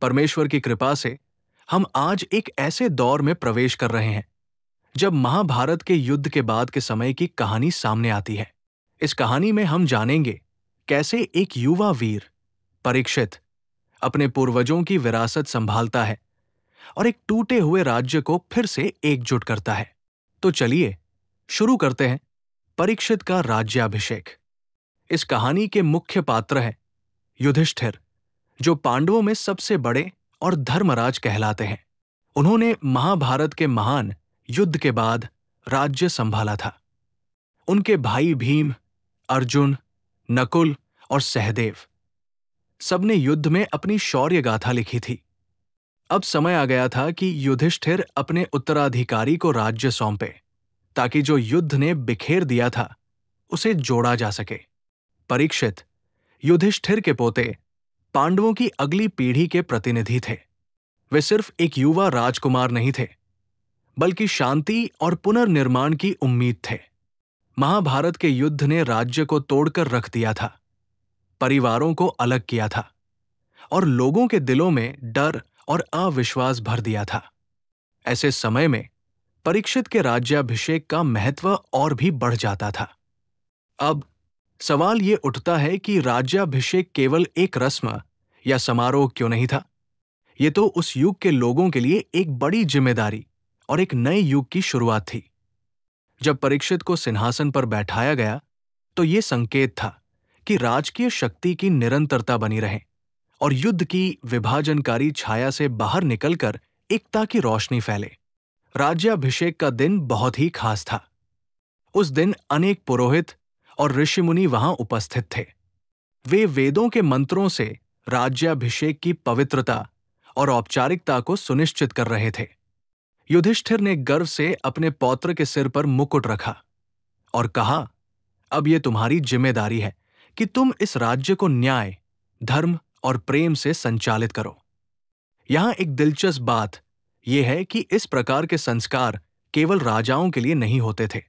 परमेश्वर की कृपा से हम आज एक ऐसे दौर में प्रवेश कर रहे हैं जब महाभारत के युद्ध के बाद के समय की कहानी सामने आती है। इस कहानी में हम जानेंगे कैसे एक युवा वीर परीक्षित अपने पूर्वजों की विरासत संभालता है और एक टूटे हुए राज्य को फिर से एकजुट करता है। तो चलिए शुरू करते हैं परीक्षित का राज्याभिषेक। इस कहानी के मुख्य पात्र हैं युधिष्ठिर, जो पांडवों में सबसे बड़े और धर्मराज कहलाते हैं। उन्होंने महाभारत के महान युद्ध के बाद राज्य संभाला था। उनके भाई भीम, अर्जुन, नकुल और सहदेव सबने युद्ध में अपनी शौर्य गाथा लिखी थी। अब समय आ गया था कि युधिष्ठिर अपने उत्तराधिकारी को राज्य सौंपे, ताकि जो युद्ध ने बिखेर दिया था उसे जोड़ा जा सके। परीक्षित युधिष्ठिर के पोते पांडवों की अगली पीढ़ी के प्रतिनिधि थे। वे सिर्फ एक युवा राजकुमार नहीं थे, बल्कि शांति और पुनर्निर्माण की उम्मीद थे। महाभारत के युद्ध ने राज्य को तोड़कर रख दिया था, परिवारों को अलग किया था और लोगों के दिलों में डर और अविश्वास भर दिया था। ऐसे समय में परीक्षित के राज्याभिषेक का महत्व और भी बढ़ जाता था। अब सवाल ये उठता है कि राज्याभिषेक केवल एक रस्म या समारोह क्यों नहीं था? ये तो उस युग के लोगों के लिए एक बड़ी जिम्मेदारी और एक नए युग की शुरुआत थी। जब परीक्षित को सिंहासन पर बैठाया गया तो ये संकेत था कि राजकीय शक्ति की निरंतरता बनी रहे और युद्ध की विभाजनकारी छाया से बाहर निकलकर एकता की रोशनी फैले। राज्याभिषेक का दिन बहुत ही खास था। उस दिन अनेक पुरोहित और ऋषिमुनि वहां उपस्थित थे। वे वेदों के मंत्रों से राज्याभिषेक की पवित्रता और औपचारिकता को सुनिश्चित कर रहे थे। युधिष्ठिर ने गर्व से अपने पौत्र के सिर पर मुकुट रखा और कहा, अब यह तुम्हारी जिम्मेदारी है कि तुम इस राज्य को न्याय, धर्म और प्रेम से संचालित करो। यहां एक दिलचस्प बात यह है कि इस प्रकार के संस्कार केवल राजाओं के लिए नहीं होते थे।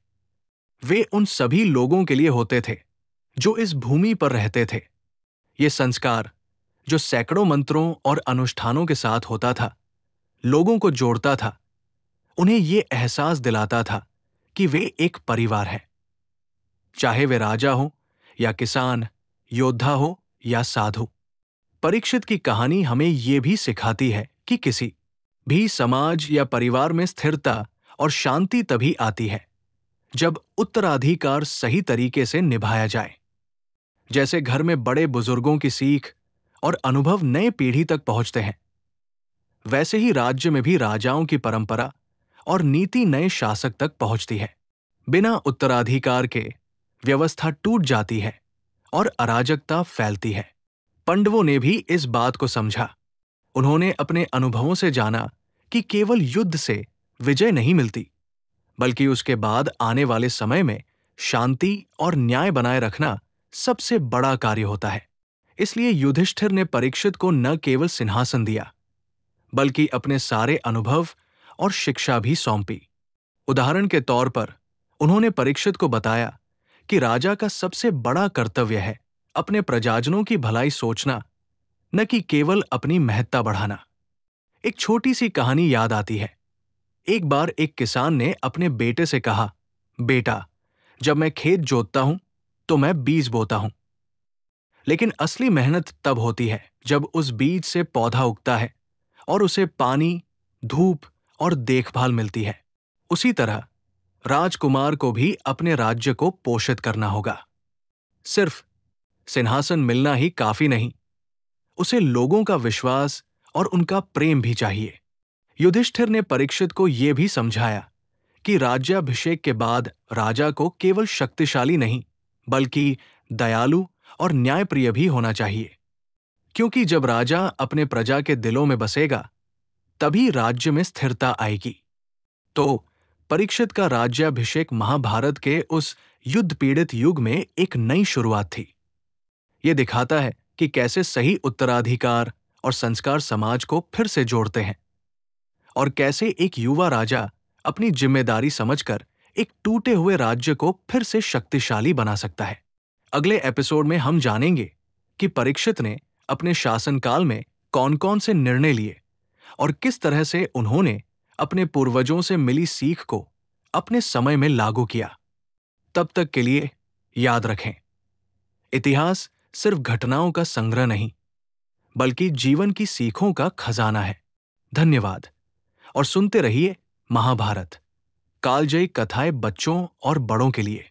वे उन सभी लोगों के लिए होते थे जो इस भूमि पर रहते थे। ये संस्कार, जो सैकड़ों मंत्रों और अनुष्ठानों के साथ होता था, लोगों को जोड़ता था, उन्हें ये एहसास दिलाता था कि वे एक परिवार हैं। चाहे वे राजा हो या किसान, योद्धा हो या साधु। परीक्षित की कहानी हमें ये भी सिखाती है कि किसी भी समाज या परिवार में स्थिरता और शांति तभी आती है जब उत्तराधिकार सही तरीके से निभाया जाए। जैसे घर में बड़े बुजुर्गों की सीख और अनुभव नए पीढ़ी तक पहुंचते हैं, वैसे ही राज्य में भी राजाओं की परंपरा और नीति नए शासक तक पहुंचती है। बिना उत्तराधिकार के व्यवस्था टूट जाती है और अराजकता फैलती है। पांडवों ने भी इस बात को समझा। उन्होंने अपने अनुभवों से जाना कि केवल युद्ध से विजय नहीं मिलती, बल्कि उसके बाद आने वाले समय में शांति और न्याय बनाए रखना सबसे बड़ा कार्य होता है। इसलिए युधिष्ठिर ने परीक्षित को न केवल सिंहासन दिया, बल्कि अपने सारे अनुभव और शिक्षा भी सौंपी। उदाहरण के तौर पर उन्होंने परीक्षित को बताया कि राजा का सबसे बड़ा कर्तव्य है अपने प्रजाजनों की भलाई सोचना, न कि केवल अपनी महत्ता बढ़ाना। एक छोटी सी कहानी याद आती है। एक बार एक किसान ने अपने बेटे से कहा, बेटा, जब मैं खेत जोतता हूं तो मैं बीज बोता हूं, लेकिन असली मेहनत तब होती है जब उस बीज से पौधा उगता है और उसे पानी, धूप और देखभाल मिलती है। उसी तरह राजकुमार को भी अपने राज्य को पोषित करना होगा। सिर्फ सिंहासन मिलना ही काफी नहीं, उसे लोगों का विश्वास और उनका प्रेम भी चाहिए। युधिष्ठिर ने परीक्षित को यह भी समझाया कि राज्याभिषेक के बाद राजा को केवल शक्तिशाली नहीं, बल्कि दयालु और न्यायप्रिय भी होना चाहिए। क्योंकि जब राजा अपने प्रजा के दिलों में बसेगा, तभी राज्य में स्थिरता आएगी। तो परीक्षित का राज्याभिषेक महाभारत के उस युद्ध पीड़ित युग में एक नई शुरुआत थी। यह दिखाता है कि कैसे सही उत्तराधिकार और संस्कार समाज को फिर से जोड़ते हैं और कैसे एक युवा राजा अपनी जिम्मेदारी समझकर एक टूटे हुए राज्य को फिर से शक्तिशाली बना सकता है। अगले एपिसोड में हम जानेंगे कि परीक्षित ने अपने शासनकाल में कौन कौन से निर्णय लिए और किस तरह से उन्होंने अपने पूर्वजों से मिली सीख को अपने समय में लागू किया। तब तक के लिए याद रखें, इतिहास सिर्फ घटनाओं का संग्रह नहीं, बल्कि जीवन की सीखों का खजाना है। धन्यवाद और सुनते रहिए महाभारत, कालजयी कथाएं बच्चों और बड़ों के लिए।